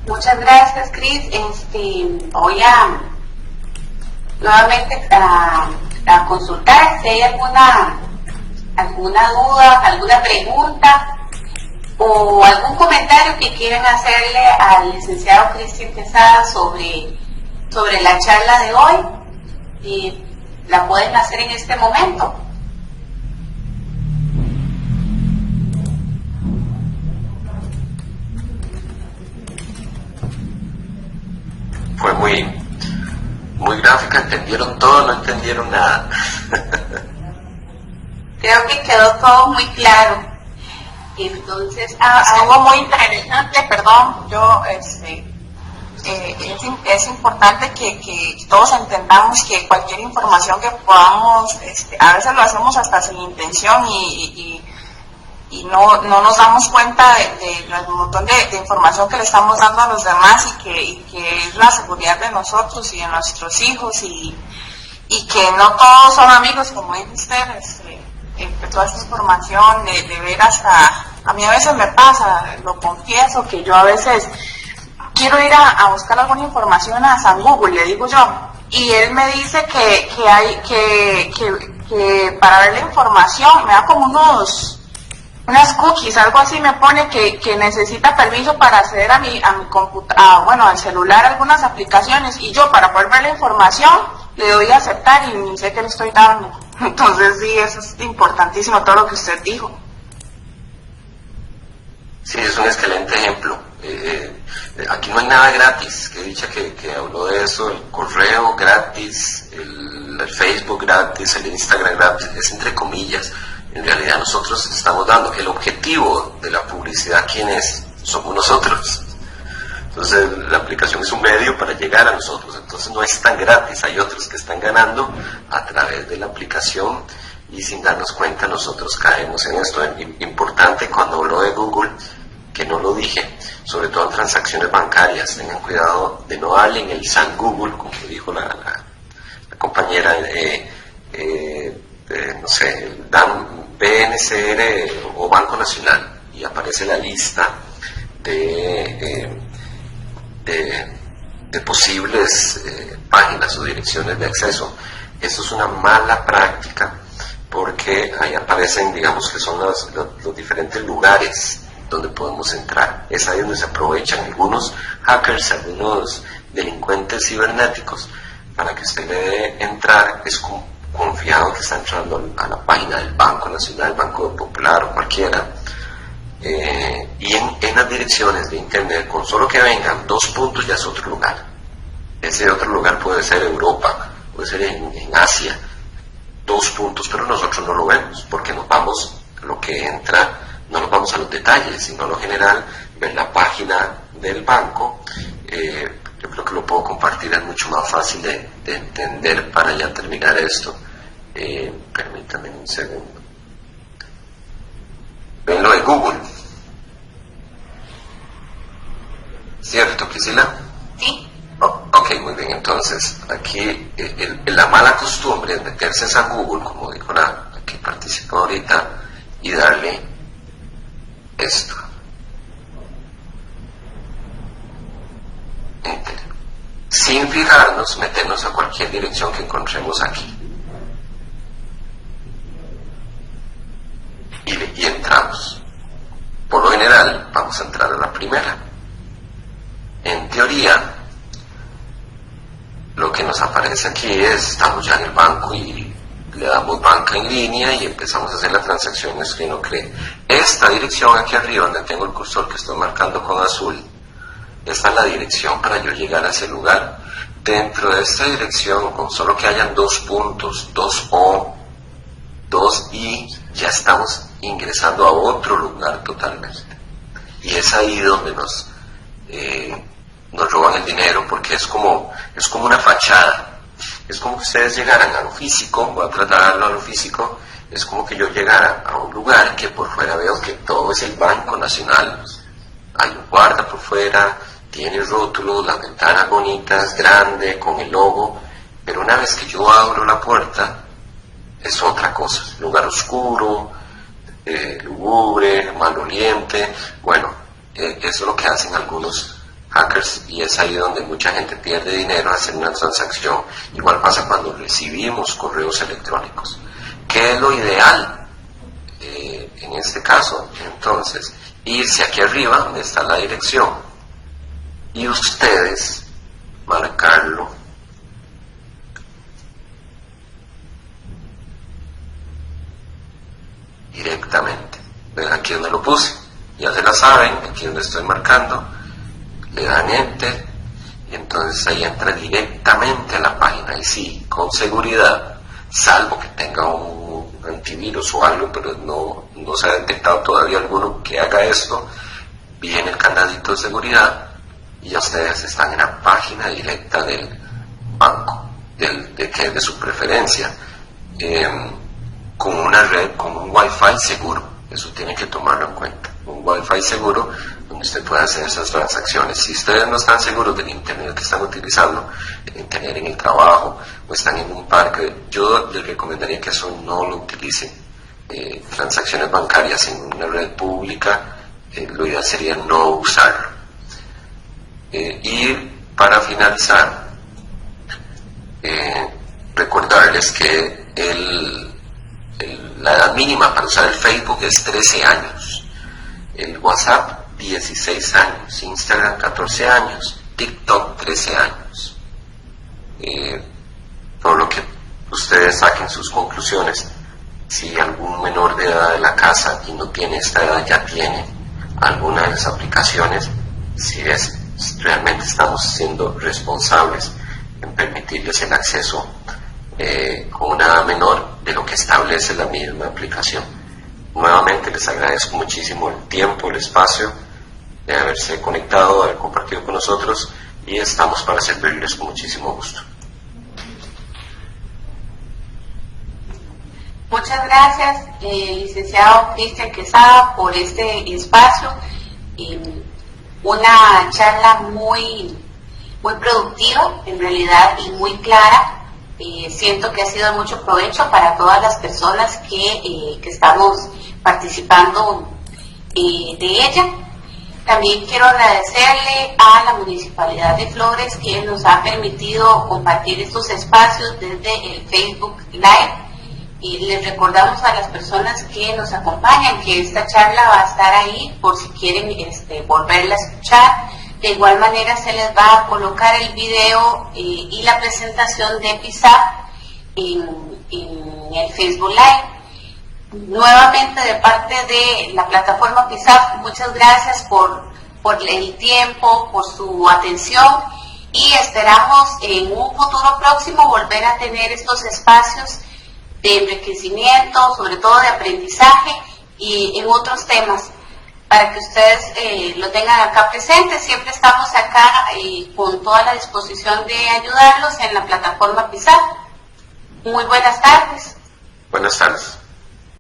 Muchas gracias, Cris. Voy a nuevamente a consultar si hay alguna duda, alguna pregunta o algún comentario que quieran hacerle al licenciado Cristian Quesada sobre la charla de hoy. Y la pueden hacer en este momento. Fue muy gráfica, entendieron todo, no entendieron nada. Creo que quedó todo muy claro. Entonces, algo muy interesante, perdón, es importante que todos entendamos que cualquier información que podamos, a veces lo hacemos hasta sin intención y no nos damos cuenta del montón de información que le estamos dando a los demás y que es la seguridad de nosotros y de nuestros hijos y que no todos son amigos, como dice usted, que toda esta información de ver hasta, a mí a veces me pasa, lo confieso, que yo a veces quiero ir a buscar alguna información a San Google, le digo yo, y él me dice que para ver la información me da como unas cookies, algo así me pone que necesita permiso para acceder a mi computadora, al celular, algunas aplicaciones, y yo para poder ver la información le doy a aceptar y ni sé qué le estoy dando. Entonces sí, eso es importantísimo todo lo que usted dijo. Sí, es un excelente ejemplo. Aquí no hay nada gratis, que dicha que habló de eso, el correo gratis, el Facebook gratis, el Instagram gratis, es entre comillas. En realidad nosotros estamos dando el objetivo de la publicidad, ¿quién es? Somos nosotros. Entonces la aplicación es un medio para llegar a nosotros, entonces no es tan gratis, hay otros que están ganando a través de la aplicación y sin darnos cuenta nosotros caemos en esto. Importante cuando hablo de Google, que no lo dije, sobre todo en transacciones bancarias, tengan cuidado de no darle en el San Google, como dijo la compañera, no sé, dan BNCR o Banco Nacional y aparece la lista de posibles páginas o direcciones de acceso. Eso es una mala práctica porque ahí aparecen, digamos que son los diferentes lugares donde podemos entrar. Es ahí donde se aprovechan algunos hackers, algunos delincuentes cibernéticos para que usted le dé entrar. Es confiado que está entrando a la página del Banco Nacional, Banco Popular o cualquiera, y en las direcciones de internet, con solo que vengan 2 puntos ya es otro lugar. Ese otro lugar puede ser Europa, puede ser en Asia, 2 puntos, pero nosotros no lo vemos porque nos vamos a lo que entra, no nos vamos a los detalles, sino a lo general, ver la página del banco. Yo creo que lo puedo compartir, es mucho más fácil de entender para ya terminar esto. Permítame un segundo. Ven lo de Google. ¿Cierto, Priscila? Sí. Ok, muy bien. Entonces, aquí la mala costumbre es meterse a Google, como dijo la que participó ahorita, y darle esto. Enter. Sin fijarnos, meternos a cualquier dirección que encontremos aquí. Y entramos. Por lo general, vamos a entrar a la primera. En teoría, lo que nos aparece aquí es, estamos ya en el banco y le damos banca en línea y empezamos a hacer las transacciones que uno cree. Esta dirección aquí arriba, donde tengo el cursor que estoy marcando con azul, esta es la dirección para yo llegar a ese lugar. Dentro de esta dirección, con solo que hayan 2 puntos, 2 O, 2 I, ya estamos ingresando a otro lugar totalmente. Y es ahí donde nos roban el dinero, porque es como una fachada. Es como que ustedes llegaran a lo físico, voy a tratarlo a lo físico, es como que yo llegara a un lugar que por fuera veo que todo es el Banco Nacional. Hay un guarda por fuera, tiene rótulos, las ventanas bonitas, grande, con el logo, pero una vez que yo abro la puerta, es otra cosa, lugar oscuro, lúgubre, maloliente. Bueno, eso es lo que hacen algunos hackers, y es ahí donde mucha gente pierde dinero a hacer una transacción. Igual pasa cuando recibimos correos electrónicos. ¿Qué es lo ideal? En este caso, entonces, irse aquí arriba donde está la dirección y ustedes marcarlo directamente. ¿Ven? Aquí donde lo puse, ya se la saben, aquí donde estoy marcando, le dan enter y entonces ahí entra directamente a la página, y sí, con seguridad, salvo que tenga un antivirus o algo, pero no se ha detectado todavía alguno que haga esto. Viene el candadito de seguridad y ya ustedes están en la página directa del banco, de su preferencia, con una red, con un wifi seguro. Eso tiene que tomarlo en cuenta, un wifi seguro donde usted pueda hacer esas transacciones. Si ustedes no están seguros del internet que están utilizando, el internet en el trabajo o están en un parque, yo les recomendaría que eso no lo utilicen. Transacciones bancarias en una red pública, lo ideal sería no usarlo. Y para finalizar, recordarles que la edad mínima para usar el Facebook es 13 años, el WhatsApp 16 años, Instagram 14 años, TikTok 13 años. Por lo que ustedes saquen sus conclusiones. Si algún menor de edad de la casa y no tiene esta edad, ya tiene alguna de las aplicaciones, si realmente estamos siendo responsables en permitirles el acceso con una edad menor de lo que establece la misma aplicación. Nuevamente les agradezco muchísimo el tiempo, el espacio de haberse conectado, de haber compartido con nosotros, y estamos para servirles con muchísimo gusto. Muchas gracias, licenciado Cristian Quesada, por este espacio. Una charla muy productiva, en realidad, y muy clara. Siento que ha sido de mucho provecho para todas las personas que estamos participando de ella. También quiero agradecerle a la Municipalidad de Flores, que nos ha permitido compartir estos espacios desde el Facebook Live. Y les recordamos a las personas que nos acompañan que esta charla va a estar ahí por si quieren volverla a escuchar. De igual manera se les va a colocar el video y la presentación de PISAP en el Facebook Live. Nuevamente, de parte de la plataforma PISAP, muchas gracias por el tiempo, por su atención, y esperamos en un futuro próximo volver a tener estos espacios de enriquecimiento, sobre todo de aprendizaje, y en otros temas, para que ustedes lo tengan acá presente. Siempre estamos acá con toda la disposición de ayudarlos en la plataforma PISAP. Muy buenas tardes. Buenas tardes.